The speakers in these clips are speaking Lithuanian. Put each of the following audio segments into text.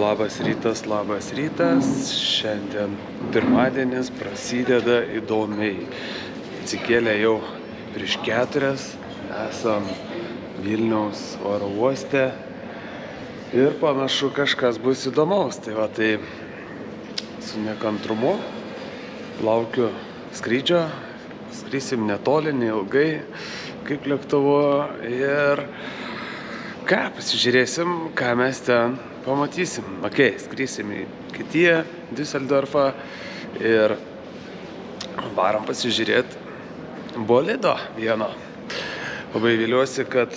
Labas rytas. Šiandien pirmadienis prasideda įdomiai. Atsikėlė jau prieš 4, esam Vilniaus oro uoste ir panašu kažkas bus įdomaus. Tai su nekantrumu laukiu skrydžio, skrisim netoli, neilgai kaip lėktuvu ir pasižiūrėsim, ką mes ten pamatysim. Skrisim į Vokietiją, Düsseldorfą ir varom pasižiūrėti bolido vieno. Labai viliuosi, kad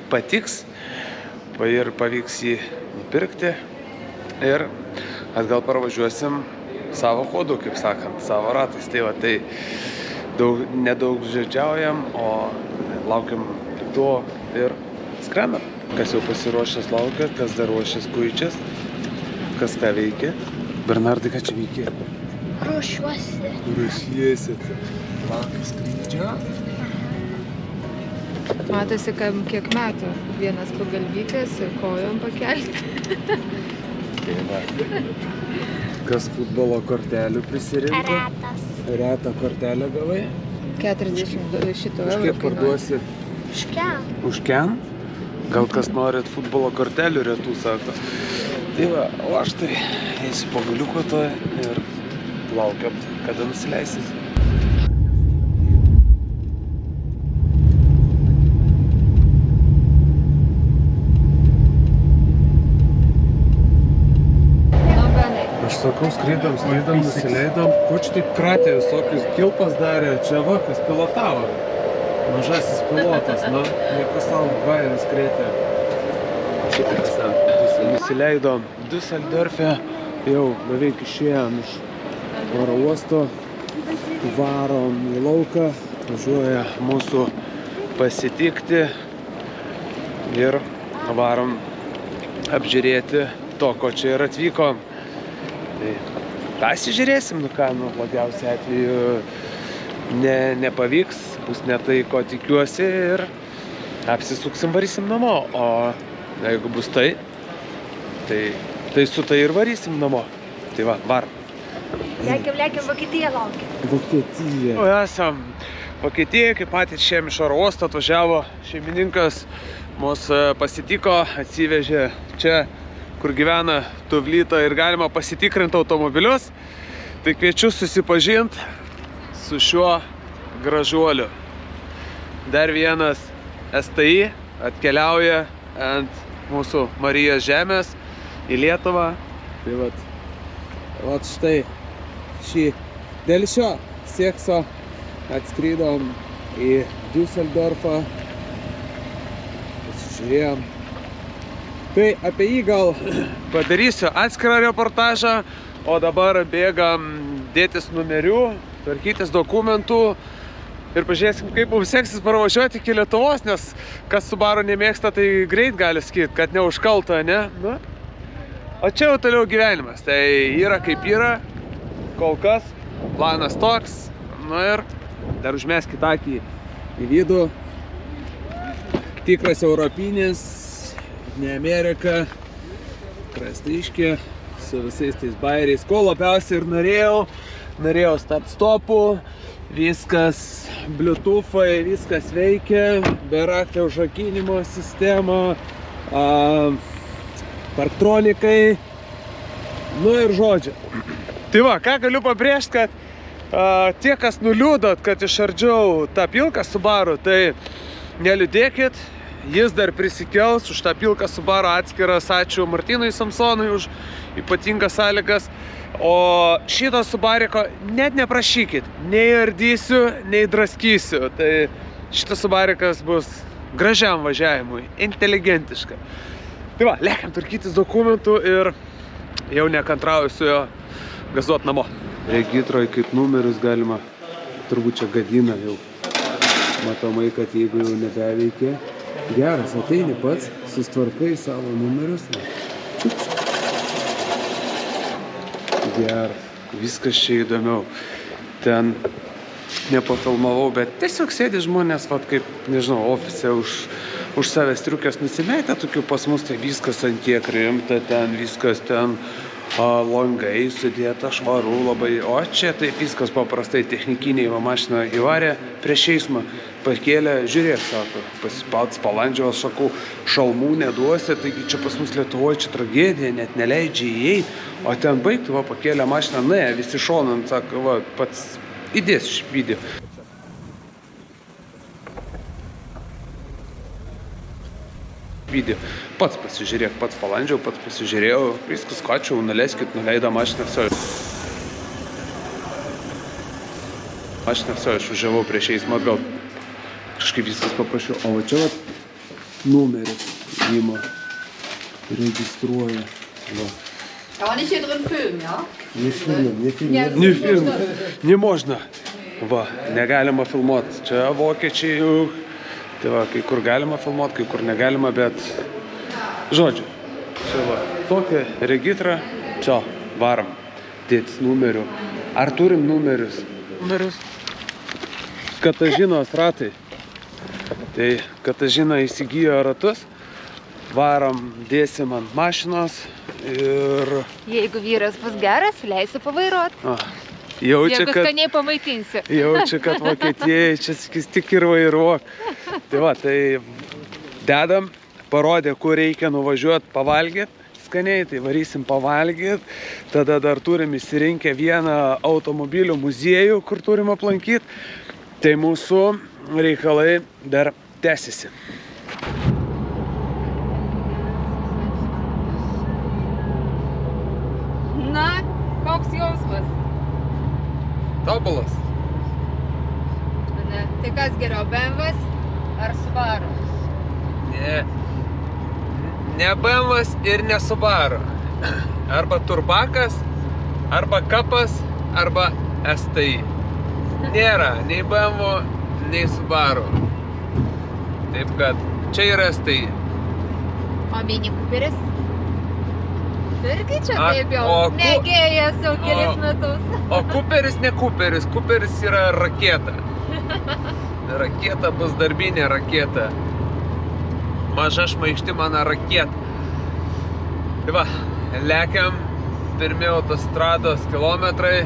patiks ir pavyks jį nupirkti ir atgal parvažiuosim savo chodu, kaip sakant, savo ratais. Tai nedaug žodžiaujam, o laukiam lėktuvo ir skrendam. Kas jau pasiruošęs laukia, kas dar ruošęs kuičias, kas ką veikia. Bernardai, ką čia veikia? Ruošiesi. Laukia skrydžio. Matosi, kiek metų. Vienas pagalvykas ir kojom pakelti. Kas futbolo kortelių prisirinko? Retą kortelę gavai? 40 šito eurų. Už kiek parduosi? Už kem? Gal kas norit futbolo kortelių retų, sako. O aš eisiu po galiuko to ir laukiam, kada nusileisis. Aš sakau, skrydam, nusileidom. Ko čia taip kratė visokius kilpas darė? Čia kas pilotavo. Mažasis pilotas, nieko savo bairis krėtė. Nusileidom Düsseldorfe, jau beveik išėjom iš oro uosto, varom į lauką, važiuoja mūsų pasitikti ir varom apžiūrėti to, ko čia ir atvykom. Tai pasižiūrėsim, blogiausiu atveju nepavyks, bus ne tai, ko tikiuosi ir apsisuksim, varysim namo. O jeigu bus tai su tai ir varysim namo. Tai varom. Lėkiam, Vokietija laukia. Vokietija. Esam Vokietijoje, kaip patys šiandien iš oro uosto atvažiavo šeimininkas, mus pasitiko, atsivežė čia, kur gyvena Tuvlyta ir galima pasitikrinti automobilius. Tai kviečiu susipažinti su šiuo gražuoliu. Dar vienas STI atkeliauja ant mūsų Marijos žemės į Lietuvą. Tai štai dėl šio siekso atskrydom į Düsseldorfą. Pasižiūrėjom. Tai apie jį gal padarysiu atskirą reportažą, o dabar bėgam dėtis numerių, tvarkytis dokumentų ir pažiūrėsim, kaip mums seksis parvažiuoti iki Lietuvos, nes kas Subaru nemėgsta, tai greit gali sakyti, kad neužkalta, ne? O čia jau toliau gyvenimas, tai yra kaip yra, kol kas, planas toks, ir dar užmeskit akį į vidų, tikras europinis, ne Amerika, krastiškė, su visais tais bairiais, ko labiausiai ir norėjau start-stopų, viskas bluetoothai, viskas veikia, be rakto užrakinimo sistema, parktronikai, ir žodžiu. Tai ką galiu pabrėžti, kad tie, kas nuliūdot, kad išardžiau tą pilką Subaru, tai neliūdėkit, jis dar prisikels, už tą pilką Subaru atskiras ačiū Martynui Samsonui už ypatingas sąlygas. O šito Subariko net neprašykit, nei ardysiu, nei draskysiu. Tai šitas Subarikas bus gražiam važiavimui, inteligentiška. Tai lėkiam tvarkytis dokumentų ir jau nekantrauju su jo gazuot namo. Regitroj kaip numerius galima, turbūt čia gadina jau. Matomai, kad jeigu jau nebeveikia, geras, ateini pats, sustvarkai savo numerius. Geras, viskas čia įdomiau. Ten nepafilmavau, bet tiesiog sėdi žmonės, kaip, nežinau, ofise už už savęs striukės nusimetę, tokių pas mus tai viskas ant tiek rimta, ten viskas ten langai sudėta, švaru labai, o čia taip viskas paprastai technikiniai mašina įvarė prieš eismą, pakėlė, žiūrėk, sako, pats palandžios, sakau, šalmų neduosi, taigi čia pas mus Lietuvoje čia tragedija, net neleidžia įeiti, o ten baigtų, va, pakėlė mašiną, ne, visi šonant, sako, va, pats įdės iš video. Pats pasižiūrėk, pats palandžiau, pats pasižiūrėjau, viskas kočiau, nuleiskit, nuleido mašiną, viso. Mašiną viso, aš važiavau prieš eismą atgal. Kažkaip viskas paprašiau, o va čia va numeris įmo, registruoja. Va. Ja, nicht hier drin filmen, ja? Ne film, ne можно. Va, negalima filmuoti. Čia vokiečiai, tai va, kai kur galima filmuoti, kai kur negalima, bet žodžiu. Čia va, tokia registrą, čia, varam, dėtis numerių. Ar turim numerius? Numerius. Katažinos ratai. Tai Katažina įsigijo ratus, varam, dėsim ant mašinos ir... Jeigu vyras bus geras, leisiu pavairuoti. Jaučia, jeigu skaniai pamaitinsiu. Jaučia, kad Vokietijai čia tik ir vairuok. Tai va, tai dedam, parodė, kur reikia nuvažiuoti pavalgyti skaniai, tai varysim pavalgyti. Tada dar turim įsirinkę vieną automobilių muziejų, kur turim aplankyti. Tai mūsų reikalai dar tęsiasi. Na, koks jausmas? Tobulas. Ne, tai kas geriau, BMW's ar Subaru? Ne BMW's ir ne Subaru. Arba turbakas, arba kapas, arba STI. Nėra nei BMW, nei Subaru. Taip kad čia yra STI. O Mini Cooperis? Irgi čia taip jau mėgėjas jau kelis metus. O Cooperis ne Cooperis, Cooperis yra raketa. Raketa bus darbinė raketa. Maža šmaikšti mano raketa. Tai va, lekiam, pirmi autostrados kilometrai.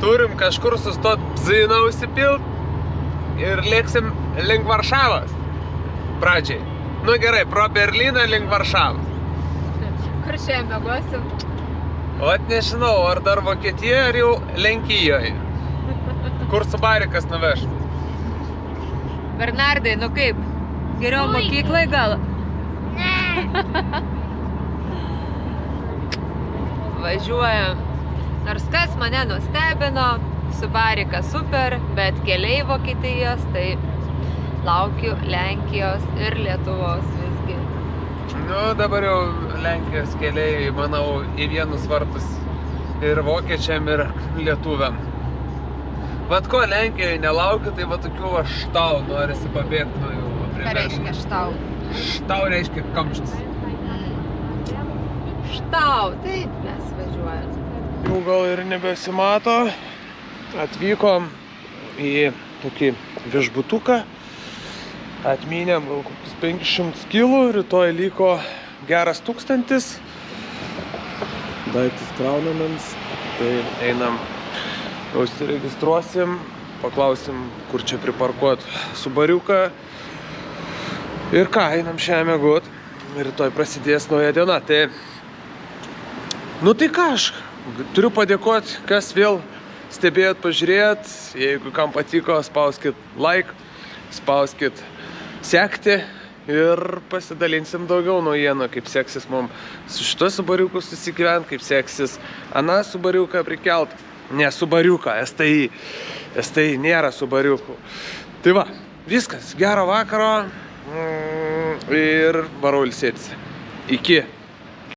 Turim kažkur sustot bziną užsipilt ir lėksim link Varšavos. Pradžiai. Nu gerai, pro Berliną link Varšavos. Kur šiandien mėgosim? O nežinau, ar dar Vokietijoje, ar jau Lenkijoje. Kur Subarikas nuveš? Bernardai, nu kaip? Geriau mokyklai gal? Važiuojam. Nors kas mane nustebino, Subarikas super, bet keliai Vokietijos, tai laukiu Lenkijos ir Lietuvos visgi. Nu, dabar jau Lenkijos keliai, manau, į vienus vartus ir vokiečiam, ir lietuviam. Vat ko Lenkijoje nelaukiu, tai va tokių va štau norisi pabėgti nuo jų. Ką reiškia štau? Štau reiškia kamštis. Štau, taip mes važiuojam. Jau gal ir nebesimato. Atvykom į tokį viešbutuką. Atmynėm gal kokius 500 kilų, rytoj liko geras 1000. Daiktus kraunamėms. Tai einam, užsiregistruosim, paklausim, kur čia priparkuot Subariuką. Ir ką, einam šiandien miegot. Rytoj prasidės nauja diena. Tai, nu tai ką, aš turiu padėkoti, kas vėl stebėjot, pažiūrėjot. Jeigu kam patiko, spauskit like, spauskit sekti ir pasidalinsim daugiau naujienų, kaip seksis mums su šituo Subariuku susigyvent, kaip seksis aną Subariuką prikelt. Ne Subariuką, STI. STI nėra Subariukų. Tai va, viskas. Gero vakaro ir varau ilsėtis. Iki.